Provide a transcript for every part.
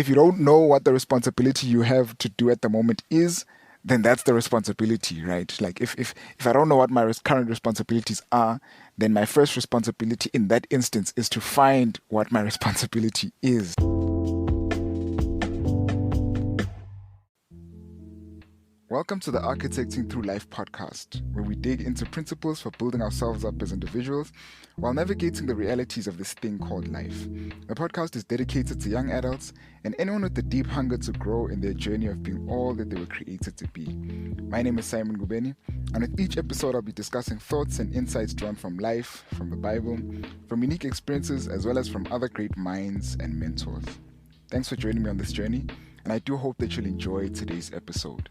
if you don't know what the responsibility you have to do at the moment is, then that's the responsibility, right? Like if I don't know what my current responsibilities are, then my first responsibility in that instance is to find what my responsibility is. Welcome to the Architecting Through Life podcast, where we dig into principles for building ourselves up as individuals while navigating the realities of this thing called life. The podcast is dedicated to young adults and anyone with the deep hunger to grow in their journey of being all that they were created to be. My name is Simon Gubeni, and with each episode I'll be discussing thoughts and insights drawn from life, from the Bible, from unique experiences, as well as from other great minds and mentors. Thanks for joining me on this journey, and I do hope that you'll enjoy today's episode.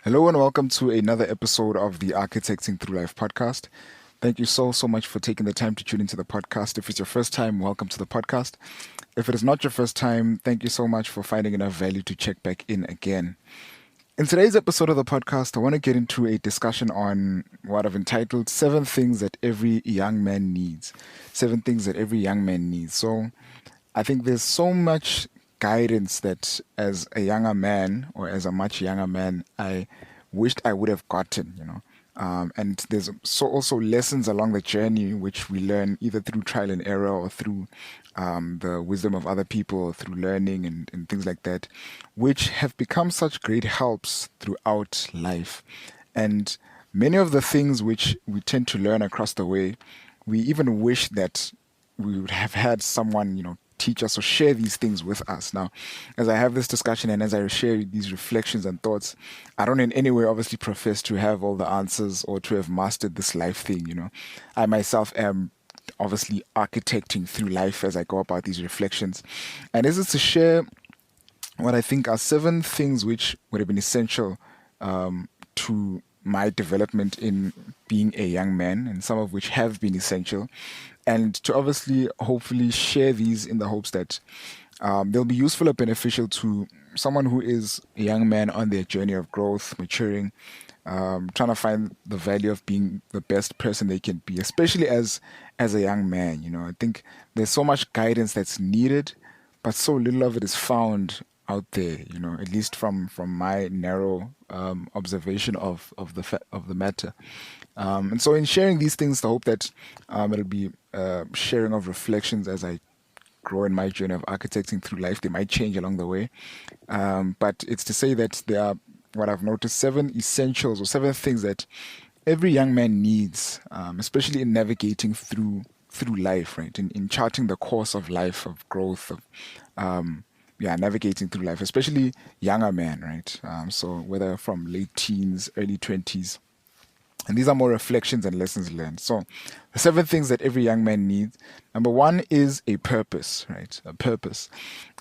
Hello and welcome to another episode of the Architecting Through Life podcast. Thank you so much for taking the time to tune into the podcast. If it's your first time, welcome to the podcast. If it is not your first time, thank you so much for finding enough value to check back in again. In today's episode of the podcast, I want to get into a discussion on what I've entitled 7 Things That Every Young Man Needs. 7 Things That Every Young Man Needs. So I think there's so much guidance that as a younger man or as a much younger man I wished I would have gotten, and there's also lessons along the journey which we learn either through trial and error or through the wisdom of other people or through learning and things like that, which have become such great helps throughout life. And many of the things which we tend to learn across the way, we even wish that we would have had someone, teach us or share these things with us. Now, as I have this discussion and as I share these reflections and thoughts, I don't in any way obviously profess to have all the answers or to have mastered this life thing. I myself am obviously architecting through life as I go about these reflections. And this is to share what I think are 7 things which would have been essential to my development in being a young man, and some of which have been essential, and to obviously hopefully share these in the hopes that they'll be useful or beneficial to someone who is a young man on their journey of growth, maturing, trying to find the value of being the best person they can be, especially as a young man. I think there's so much guidance that's needed, but so little of it is found out there, at least from my narrow observation of the matter. And so in sharing these things, the hope that it'll be sharing of reflections as I grow in my journey of architecting through life. They might change along the way. But it's to say that there are, what I've noticed, 7 essentials or 7 things that every young man needs, especially in navigating through life, right? In charting the course of life, of growth, of navigating through life, especially younger men, right? So whether from late teens, early 20s, and these are more reflections and lessons learned. So the 7 things that every young man needs. Number 1 is a purpose, right? A purpose,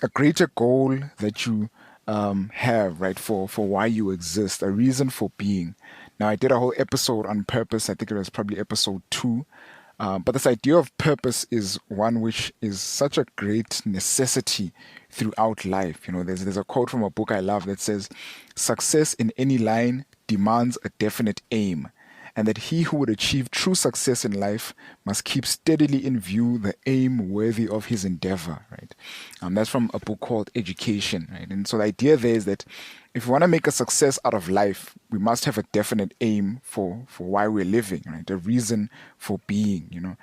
a greater goal that you have, right? For why you exist, a reason for being. Now, I did a whole episode on purpose. I think it was probably episode 2. But this idea of purpose is one which is such a great necessity throughout life. There's a quote from a book I love that says, "Success in any line demands a definite aim, and that he who would achieve true success in life must keep steadily in view the aim worthy of his endeavor," right? That's from a book called Education, right? And so the idea there is that if we want to make a success out of life, we must have a definite aim for why we're living, right? A reason for being,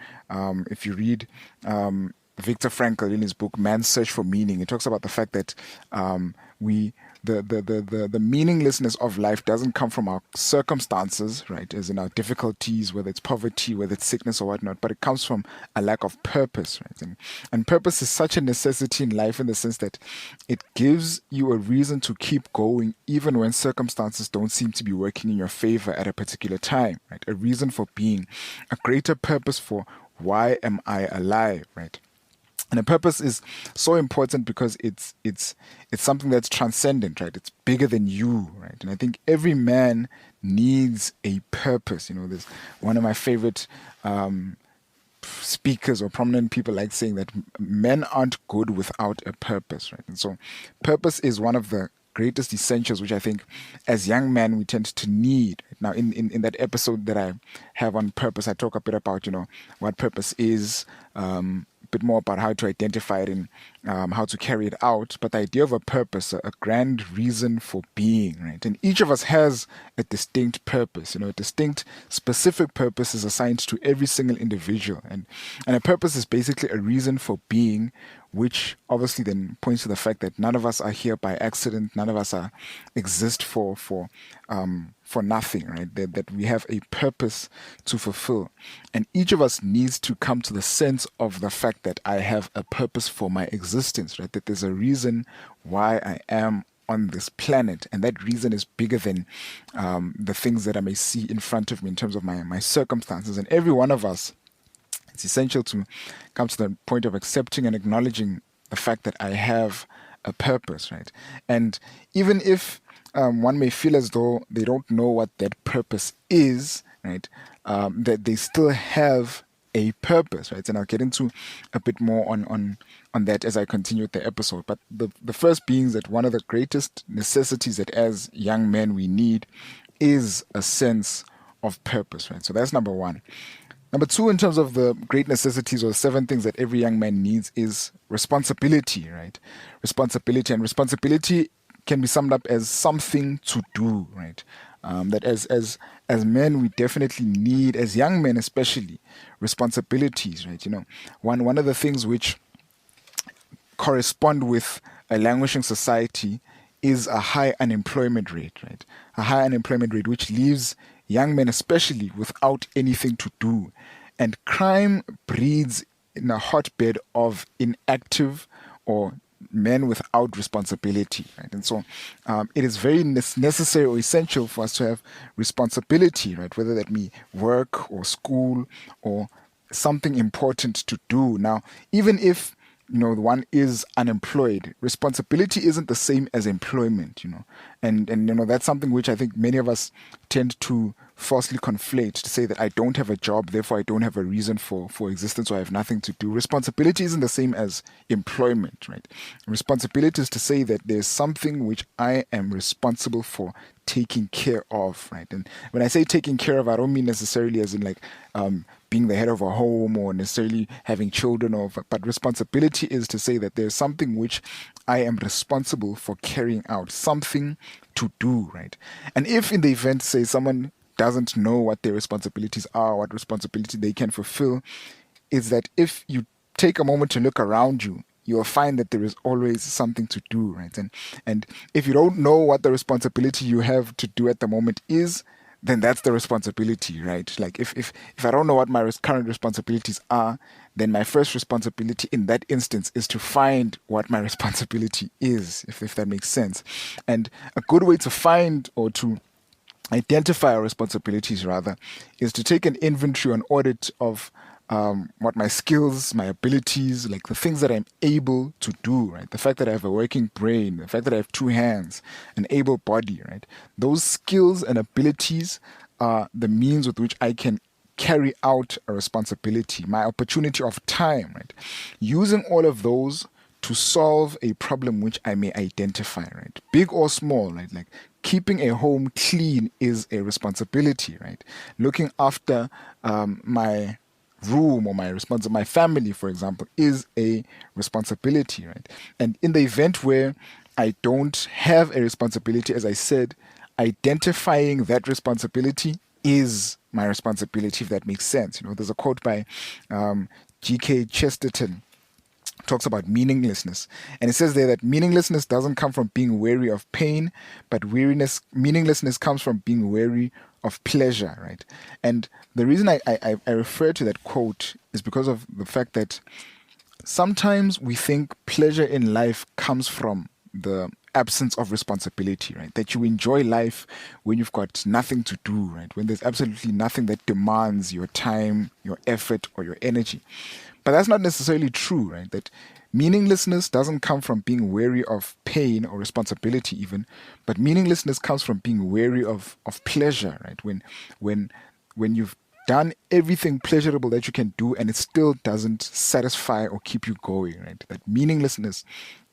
If you read Viktor Frankl in his book Man's Search for Meaning, he talks about the fact that the meaninglessness of life doesn't come from our circumstances, right? As in our difficulties, whether it's poverty, whether it's sickness or whatnot, but it comes from a lack of purpose, right? And purpose is such a necessity in life in the sense that it gives you a reason to keep going even when circumstances don't seem to be working in your favor at a particular time, right? A reason for being, a greater purpose for why am I alive, right? And a purpose is so important because it's something that's transcendent, right? It's bigger than you, right? And I think every man needs a purpose. There's one of my favorite speakers or prominent people like saying that men aren't good without a purpose, right? And so purpose is one of the greatest essentials, which I think as young men we tend to need. Now, in that episode that I have on purpose, I talk a bit about, what purpose is, a bit more about how to identify it and how to carry it out. But the idea of a purpose, a grand reason for being, right? And each of us has a distinct purpose, a distinct, specific purpose is assigned to every single individual. And a purpose is basically a reason for being, which obviously then points to the fact that none of us are here by accident. None of us exist for nothing, right? That we have a purpose to fulfill. And each of us needs to come to the sense of the fact that I have a purpose for my existence, right? That there's a reason why I am on this planet, and that reason is bigger than the things that I may see in front of me in terms of my circumstances. And every one of us, it's essential to come to the point of accepting and acknowledging the fact that I have a purpose, right? And even if one may feel as though they don't know what that purpose is, right? That they still have a purpose, right? And I'll get into a bit more on that as I continue with the episode. But the first being that one of the greatest necessities that as young men we need is a sense of purpose, right? So that's number one. Number two, in terms of the great necessities or 7 things that every young man needs, is responsibility, right? Responsibility. And responsibility can be summed up as something to do, right? That as men, we definitely need, as young men especially, responsibilities, right? One of the things which correspond with a languishing society is a high unemployment rate, right? A high unemployment rate which leaves young men especially without anything to do. And crime breeds in a hotbed of inactive or men without responsibility, right? And so it is very necessary or essential for us to have responsibility, right? Whether that be work or school or something important to do. Now, even if one is unemployed, responsibility isn't the same as employment, and that's something which I think many of us tend to falsely conflate, to say that I don't have a job, therefore I don't have a reason for existence, or I have nothing to do. Responsibility isn't the same as employment, right? Responsibility is to say that there's something which I am responsible for taking care of, right? And when I say taking care of, I don't mean necessarily as in like being the head of a home or necessarily having children, but responsibility is to say that there's something which I am responsible for carrying out, something to do, right? And if in the event, say, someone doesn't know what their responsibilities are, what responsibility they can fulfill, is that if you take a moment to look around you, you'll find that there is always something to do, right? And if you don't know what the responsibility you have to do at the moment is, then that's the responsibility, right? Like if I don't know what my current responsibilities are, then my first responsibility in that instance is to find what my responsibility is, if that makes sense. And a good way to find or to identify our responsibilities, rather, is to take an inventory, an audit of what my skills, my abilities, like the things that I'm able to do, right? The fact that I have a working brain, the fact that I have 2 hands, an able body, right? Those skills and abilities are the means with which I can carry out a responsibility, my opportunity of time, right? Using all of those to solve a problem which I may identify, right? Big or small, right? Like keeping a home clean is a responsibility, right? Looking after my room or my family, for example, is a responsibility, right? And in the event where I don't have a responsibility, as I said, identifying that responsibility is my responsibility, if that makes sense. There's a quote by G.K. Chesterton, talks about meaninglessness, and it says there that meaninglessness doesn't come from being weary of pain, but meaninglessness comes from being weary of pleasure, right? And the reason I refer to that quote is because of the fact that sometimes we think pleasure in life comes from the absence of responsibility, right? That you enjoy life when you've got nothing to do, right? When there's absolutely nothing that demands your time, your effort, or your energy. But that's not necessarily true, right? That meaninglessness doesn't come from being weary of pain or responsibility even, but meaninglessness comes from being weary of pleasure, right? When you've done everything pleasurable that you can do and it still doesn't satisfy or keep you going, right? That meaninglessness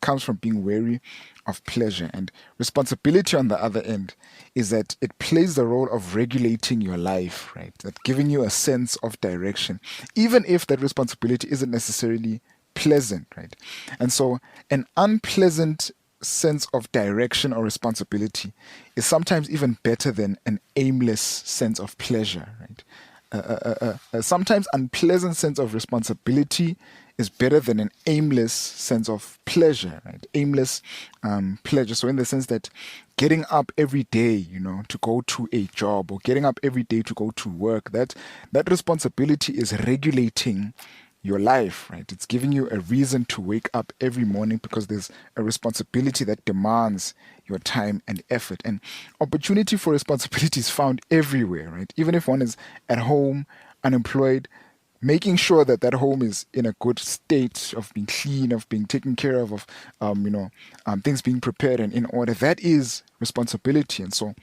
comes from being wary of pleasure. And responsibility, on the other end, is that it plays the role of regulating your life, right? That giving you a sense of direction, even if that responsibility isn't necessarily pleasant, right? And so an unpleasant sense of direction or responsibility is sometimes even better than an aimless sense of pleasure, right? Sometimes unpleasant sense of responsibility is better than an aimless sense of pleasure, right? Aimless pleasure. So in the sense that getting up every day, to go to a job, or getting up every day to go to work, that responsibility is regulating your life, right? It's giving you a reason to wake up every morning because there's a responsibility that demands your time and effort. And opportunity for responsibility is found everywhere, right? Even if one is at home, unemployed, making sure that that home is in a good state of being clean, of being taken care of things being prepared and in order, that is responsibility. And so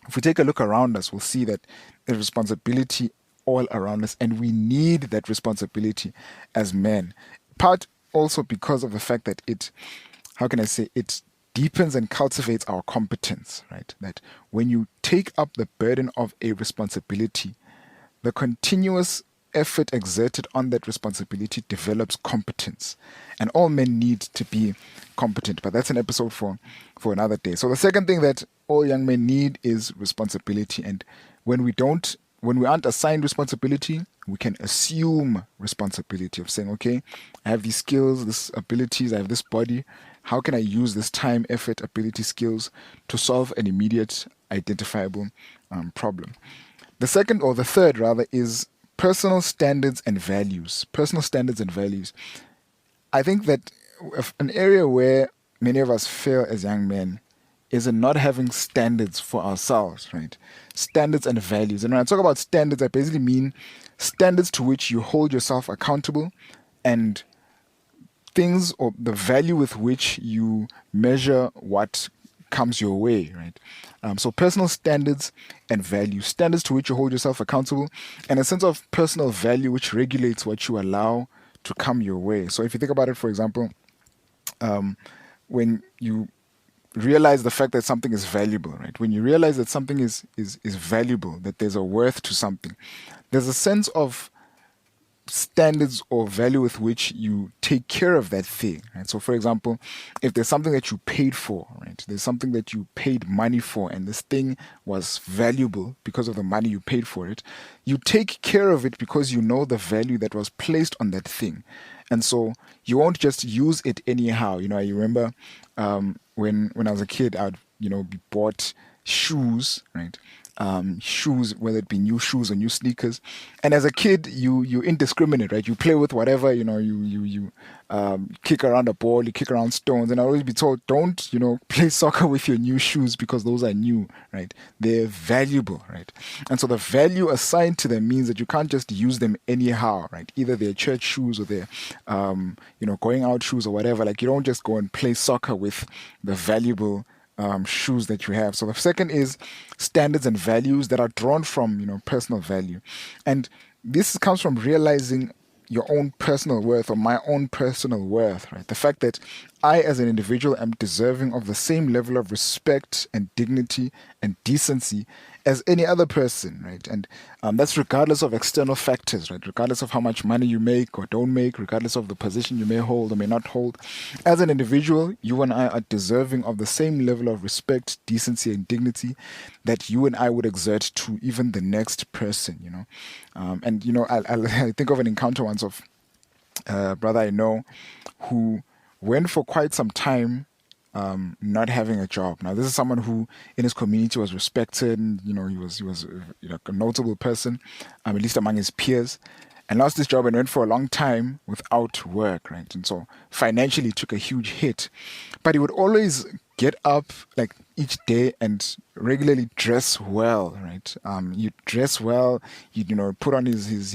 if we take a look around us, we'll see that there's responsibility all around us, and we need that responsibility as men. Part also because of the fact that how can I say, it deepens and cultivates our competence, right? That when you take up the burden of a responsibility, the continuous effort exerted on that responsibility develops competence. And all men need to be competent, but that's an episode for another day. So the second thing that all young men need is responsibility. And when we aren't assigned responsibility, we can assume responsibility of saying, okay, I have these skills, these abilities, I have this body. How can I use this time, effort, ability, skills to solve an immediate identifiable problem? The second, or the third rather, is personal standards and values. Personal standards and values. I think that an area where many of us fail as young men is in not having standards for ourselves, right? Standards and values. And when I talk about standards, I basically mean standards to which you hold yourself accountable, and things or the value with which you measure what comes your way, right? So personal standards and values, standards to which you hold yourself accountable, and a sense of personal value which regulates what you allow to come your way. So if you think about it, for example, when you realize the fact that something is valuable, right? When you realize that something is valuable, that there's a worth to something, there's a sense of standards or value with which you take care of that thing, right? So for example, if there's something that you paid for, right? There's something that you paid money for, and this thing was valuable because of the money you paid for it, you take care of it because you know the value that was placed on that thing. And so you won't just use it anyhow. I remember when I was a kid, I'd be bought shoes, right? Shoes, whether it be new shoes or new sneakers. And as a kid, you indiscriminate, right? You play with whatever, you kick around a ball, you kick around stones. And I always be told, don't, play soccer with your new shoes because those are new, right? They're valuable, right? And so the value assigned to them means that you can't just use them anyhow, right? Either they're church shoes or they're, going out shoes or whatever. Like, you don't just go and play soccer with the valuable shoes that you have. So the second is standards and values that are drawn from personal value, and this comes from realizing your own personal worth, or my own personal worth, right? The fact that I as an individual am deserving of the same level of respect and dignity and decency as any other person, right? And that's regardless of external factors, right? Regardless of how much money you make or don't make, regardless of the position you may hold or may not hold. As an individual, you and I are deserving of the same level of respect, decency, and dignity that you and I would exert to even the next person, I think of an encounter once of a brother I know who went for quite some time not having a job. Now, this is someone who in his community was respected, and, he was a notable person, at least among his peers, and lost his job and went for a long time without work, right? And so financially took a huge hit. But he would always get up like each day and regularly dress well, right? You dress well, put on his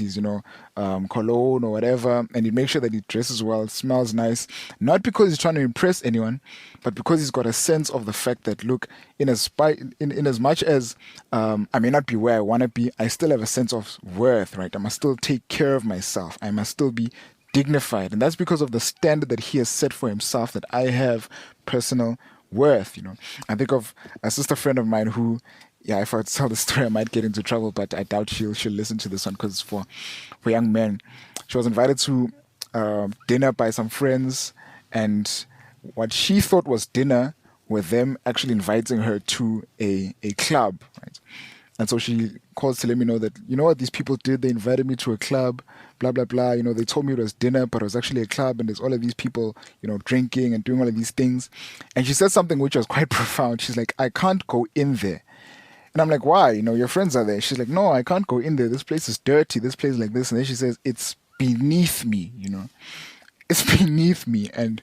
cologne or whatever, and you make sure that he dresses well, smells nice, not because he's trying to impress anyone, but because he's got a sense of the fact that, look, in as much as I may not be where I want to be, I still have a sense of worth, right? I must still take care of myself. I must still be dignified. And that's because of the standard that he has set for himself, that I have personal worth. I think of a sister friend of mine who, yeah, if I tell the story, I might get into trouble, but I doubt she'll listen to this one because it's for young men. She was invited to dinner by some friends, and what she thought was dinner were them actually inviting her to a club, right? And so she calls to let me know that, you know what these people did? They invited me to a club, blah, blah, blah. They told me it was dinner, but it was actually a club, and there's all of these people, drinking and doing all of these things. And she said something which was quite profound. She's like, I can't go in there. And I'm like, why? Your friends are there. She's like, no, I can't go in there. This place is dirty. This place is like this. And then she says, it's beneath me. It's beneath me. And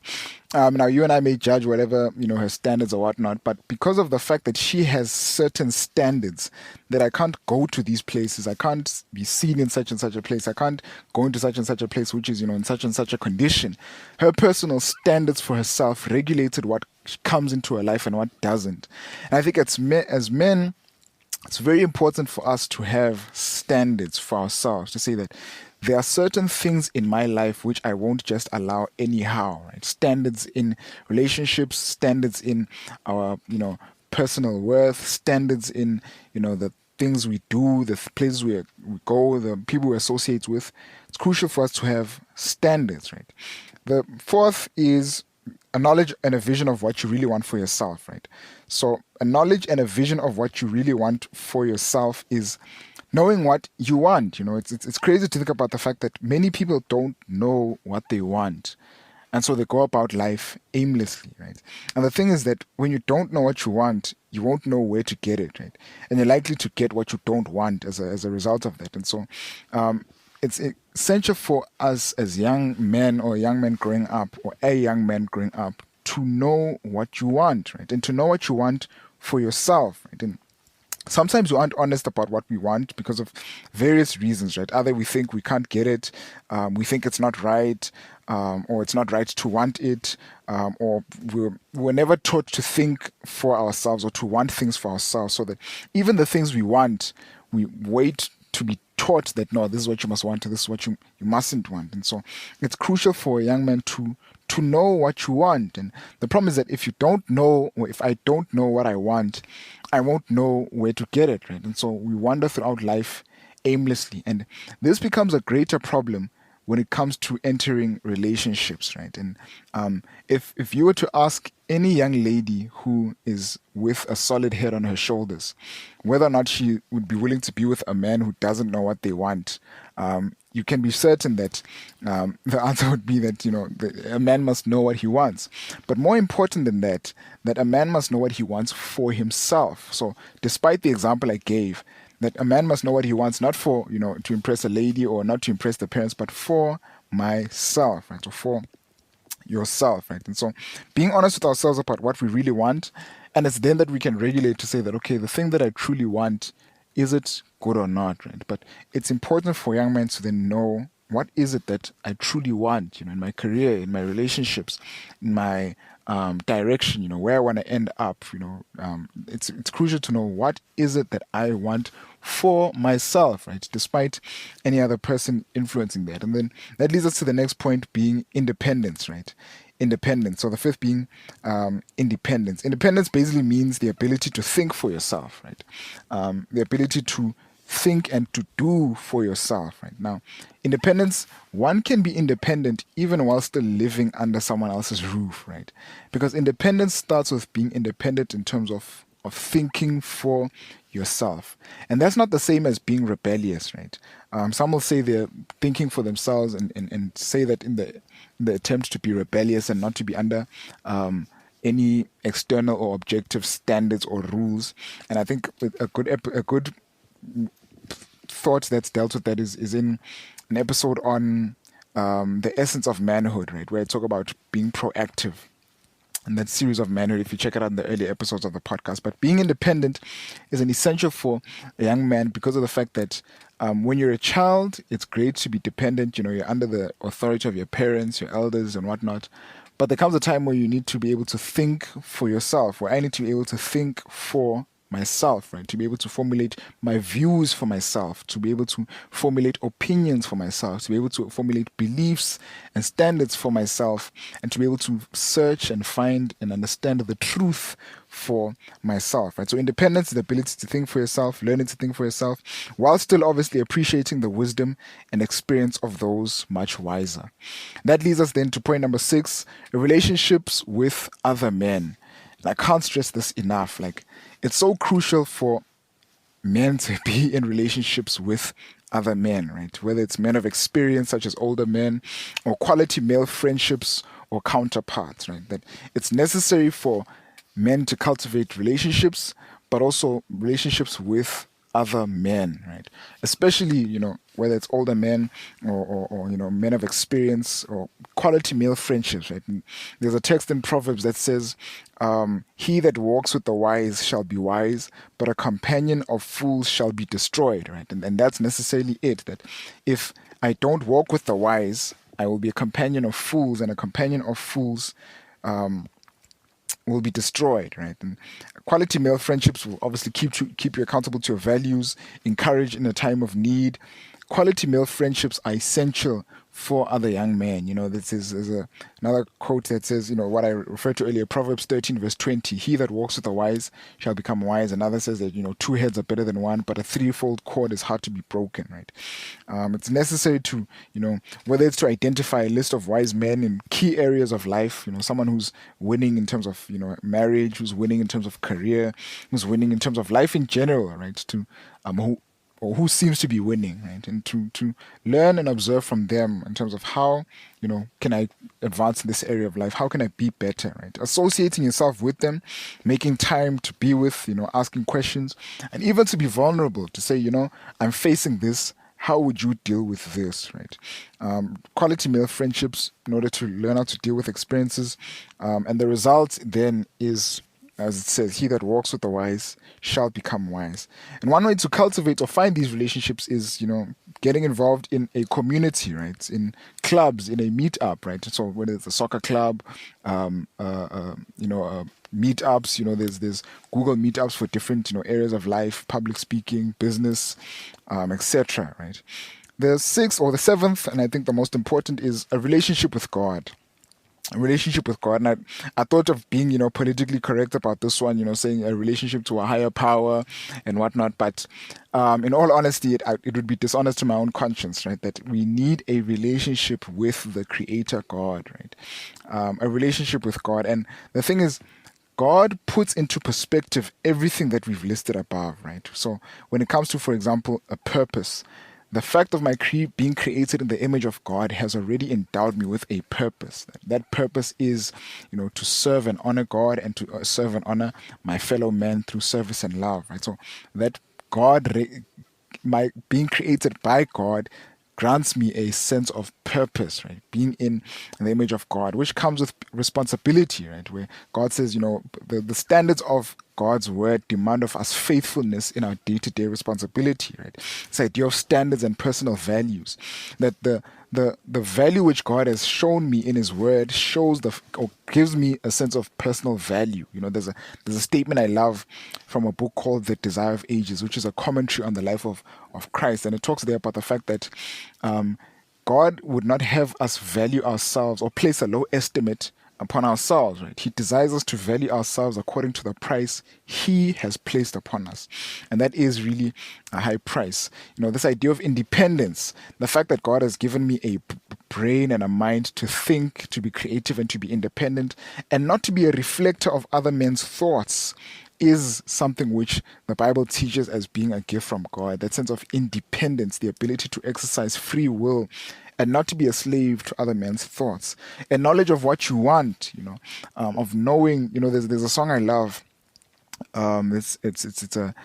now you and I may judge whatever, her standards or whatnot, but because of the fact that she has certain standards, that I can't go to these places, I can't be seen in such and such a place, I can't go into such and such a place, which is, in such and such a condition. Her personal standards for herself regulated what comes into her life and what doesn't. And I think as men, it's very important for us to have standards for ourselves, to say that there are certain things in my life which I won't just allow anyhow, right? Standards in relationships, standards in our, personal worth, standards in, the things we do, the places we go, the people we associate with. It's crucial for us to have standards, right? The fourth is a knowledge and a vision of what you really want for yourself, right? So a knowledge and a vision of what you really want for yourself is knowing what you want. It's crazy to think about the fact that many people don't know what they want. And so they go about life aimlessly, right? And the thing is that when you don't know what you want, you won't know where to get it, right? And you're likely to get what you don't want as a result of that. And so it's essential for us as young men or young men growing up or a young man growing up to know what you want, right? And to know what you want for yourself, right? And sometimes we aren't honest about what we want because of various reasons, right? Either we think we can't get it, we think it's not right, or it's not right to want it, or we're never taught to think for ourselves or to want things for ourselves, so that even the things we want, we wait to be taught that, no, this is what you must want, and this is what you mustn't want. And so it's crucial for a young man to know what you want. And the problem is that if you don't know, or if I don't know what I want, I won't know where to get it, right? And so we wander throughout life aimlessly. And this becomes a greater problem when it comes to entering relationships, right? And if you were to ask any young lady who is with a solid head on her shoulders whether or not she would be willing to be with a man who doesn't know what they want, you can be certain that the answer would be that a man must know what he wants. But more important than that, that a man must know what he wants for himself. So, despite the example I gave, that a man must know what he wants, not for to impress a lady or not to impress the parents, but for myself, right? So for yourself, right? And so being honest with ourselves about what we really want, and it's then that we can regulate to say that, okay, the thing that I truly want, is it good or not, right? But it's important for young men to then know what is it that I truly want, in my career, in my relationships, in my direction, where I want to end up, it's crucial to know what is it that I want for myself, right? Despite any other person influencing that. And then that leads us to the next point, being independence, right? Independence. So the fifth being independence. Independence basically means the ability to think for yourself, right? The ability to think and to do for yourself, right? Now, independence, one can be independent even while still living under someone else's roof, right? Because independence starts with being independent in terms of thinking for yourself. And that's not the same as being rebellious, right? Some will say they're thinking for themselves and say that in the attempt to be rebellious and not to be under any external or objective standards or rules. And I think a good thought that's dealt with that is in an episode on the essence of manhood, right, where I talk about being proactive. and that series of manhood if you check it out in the early episodes of the podcast. But being independent is an essential for a young man because of the fact that when you're a child, it's great to be dependent. You're under the authority of your parents, your elders, and whatnot. But there comes a time where you need to be able to think for yourself, where I need to be able to think for myself, right? To be able to formulate my views for myself, to be able to formulate opinions for myself, to be able to formulate beliefs and standards for myself, and to be able to search and find and understand the truth for myself, right? So independence is the ability to think for yourself, learning to think for yourself, while still obviously appreciating the wisdom and experience of those much wiser. That leads us then to point number 6, relationships with other men. And I can't stress this enough. Like, it's so crucial for men to be in relationships with other men, right? Whether it's men of experience, such as older men, or quality male friendships or counterparts, right? That it's necessary for men to cultivate relationships, but also relationships with other men, right? Especially, whether it's older men or men of experience or quality male friendships, right? And there's a text in Proverbs that says, he that walks with the wise shall be wise, but a companion of fools shall be destroyed, right? And that's necessarily it, that if I don't walk with the wise, I will be a companion of fools, and a companion of fools will be destroyed, right? And quality male friendships will obviously keep you accountable to your values, encourage in a time of need. Quality male friendships are essential for other young men. This is another quote that says, what I referred to earlier, Proverbs 13 verse 20, he that walks with the wise shall become wise. Another says that, two heads are better than one, but a threefold cord is hard to be broken, right? It's necessary to, whether it's to identify a list of wise men in key areas of life, someone who's winning in terms of, marriage, who's winning in terms of career, who's winning in terms of life in general, right? Who seems to be winning, right? And to learn and observe from them in terms of how, can I advance in this area of life? How can I be better, right? Associating yourself with them, making time to be with, asking questions, and even to be vulnerable, to say, I'm facing this. How would you deal with this, right? Quality male friendships in order to learn how to deal with experiences. And the result then is, as it says, he that walks with the wise shall become wise. And one way to cultivate or find these relationships is, getting involved in a community, right? In clubs, in a meetup, right? So whether it's a soccer club, meetups, there's Google meetups for different, areas of life, public speaking, business, etc., right? The 6th or the 7th, and I think the most important, is a relationship with God. A relationship with God. And I thought of being, politically correct about this one, saying a relationship to a higher power and whatnot. But in all honesty, it would be dishonest to my own conscience, right? That we need a relationship with the Creator God, right? A relationship with God. And the thing is, God puts into perspective everything that we've listed above, right? So when it comes to, for example, a purpose, the fact of my being created in the image of God has already endowed me with a purpose. That purpose is, to serve and honor God, and to serve and honor my fellow men through service and love, right? So that my being created by God grants me a sense of purpose, right? Being in the image of God, which comes with responsibility, right? Where God says, the standards of God's word demand of us faithfulness in our day-to-day responsibility, right? This idea of standards and personal values, that the value which God has shown me in His Word shows or gives me a sense of personal value. There's a statement I love from a book called The Desire of Ages, which is a commentary on the life of Christ, and it talks there about the fact that God would not have us value ourselves or place a low estimate upon ourselves, right? He desires us to value ourselves according to the price He has placed upon us. And that is really a high price. This idea of independence, the fact that God has given me a brain and a mind to think, to be creative, and to be independent, and not to be a reflector of other men's thoughts, is something which the Bible teaches as being a gift from God. That sense of independence, the ability to exercise free will and not to be a slave to other men's thoughts. A knowledge of what you want, of knowing, there's a song I love. It's a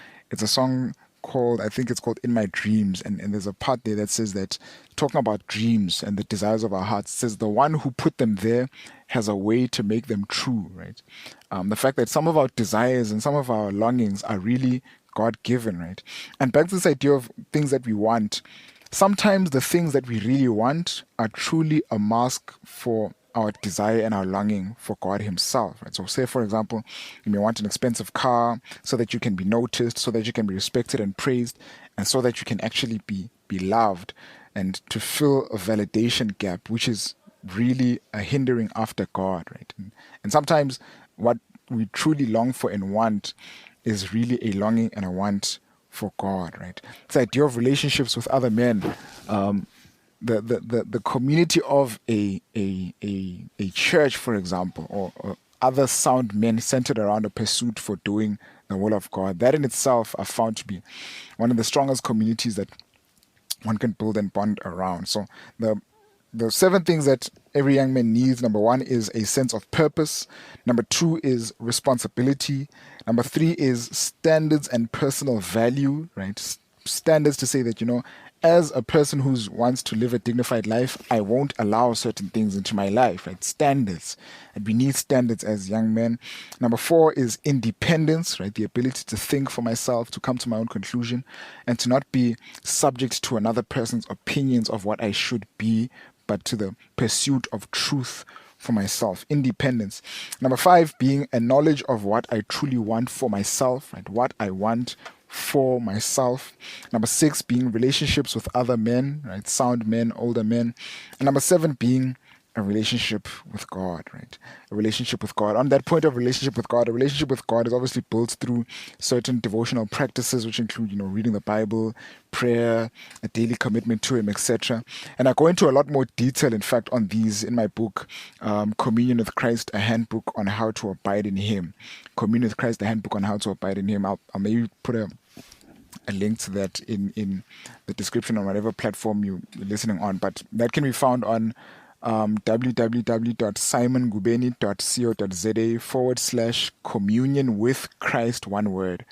song called, I think it's called In My Dreams, and there's a part there that says that, talking about dreams and the desires of our hearts, it says the one who put them there has a way to make them true, right? The fact that some of our desires and some of our longings are really God-given, right? And back to this idea of things that we want. Sometimes the things that we really want are truly a mask for our desire and our longing for God Himself. Right? So, say for example, you may want an expensive car so that you can be noticed, so that you can be respected and praised, and so that you can actually be loved, and to fill a validation gap, which is really a hindering after God, right? And sometimes what we truly long for and want is really a longing and a want for God, right? This idea of relationships with other men, the community of a church, for example, or other sound men centered around a pursuit for doing the will of God, that in itself are found to be one of the strongest communities that one can build and bond around. So the 7 things that every young man needs: number 1 is a sense of purpose. Number 2 is responsibility. Number 3 is standards and personal value, right? Standards to say that, as a person who wants to live a dignified life, I won't allow certain things into my life, right? Standards. And we need standards as young men. Number 4 is independence, right? The ability to think for myself, to come to my own conclusion, and to not be subject to another person's opinions of what I should be, but to the pursuit of truth for myself. Independence. Number 5, being a knowledge of what I truly want for myself, right? What I want for myself. Number 6, being relationships with other men, right? Sound men, older men. And number 7, being a relationship with God, right? A relationship with God. On that point of relationship with God, a relationship with God is obviously built through certain devotional practices, which include, reading the Bible, prayer, a daily commitment to Him, etc. And I go into a lot more detail, in fact, on these in my book, Communion with Christ, a handbook on how to abide in Him. Communion with Christ, a handbook on how to abide in Him. I'll maybe put a link to that in the description on whatever platform you're listening on. But that can be found on www.simongubeni.co.za/communion with Christ, one word.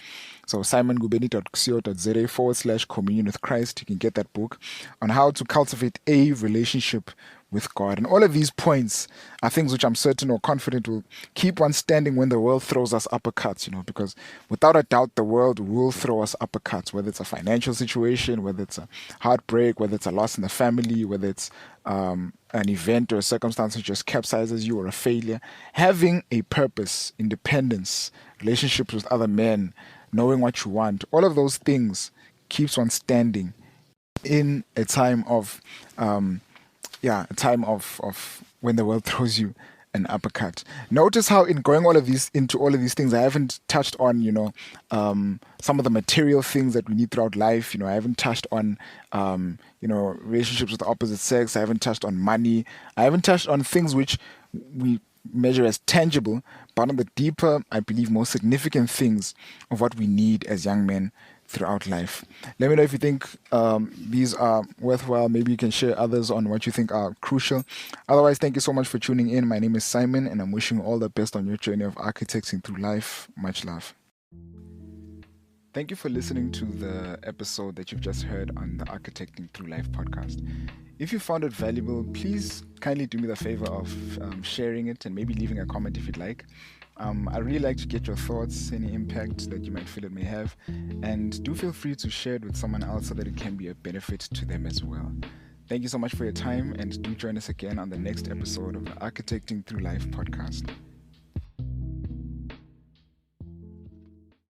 So simongubeni.co.za/communion with Christ. You can get that book on how to cultivate a relationship with God. And all of these points are things which I'm certain or confident will keep one standing when the world throws us uppercuts, because without a doubt, the world will throw us uppercuts, whether it's a financial situation, whether it's a heartbreak, whether it's a loss in the family, whether it's an event or a circumstance that just capsizes you, or a failure. Having a purpose, independence, relationships with other men, knowing what you want, all of those things keeps one standing in a time of a time of when the world throws you an uppercut. Notice how in going into all of these things, I haven't touched on, some of the material things that we need throughout life. I haven't touched on, relationships with the opposite sex. I haven't touched on money. I haven't touched on things which we measure as tangible, but on the deeper, I believe, more significant things of what we need as young men throughout life. Let me know if you think these are worthwhile. Maybe you can share others on what you think are crucial. Otherwise, thank you so much for tuning in. My name is Simon, and I'm wishing you all the best on your journey of architecting through life. Much love. Thank you for listening to the episode that you've just heard on the Architecting Through Life podcast. If you found it valuable, please kindly do me the favor of sharing it and maybe leaving a comment if you'd like. I'd really like to get your thoughts, any impact that you might feel it may have, and do feel free to share it with someone else so that it can be a benefit to them as well. Thank you so much for your time, and do join us again on the next episode of the Architecting Through Life podcast.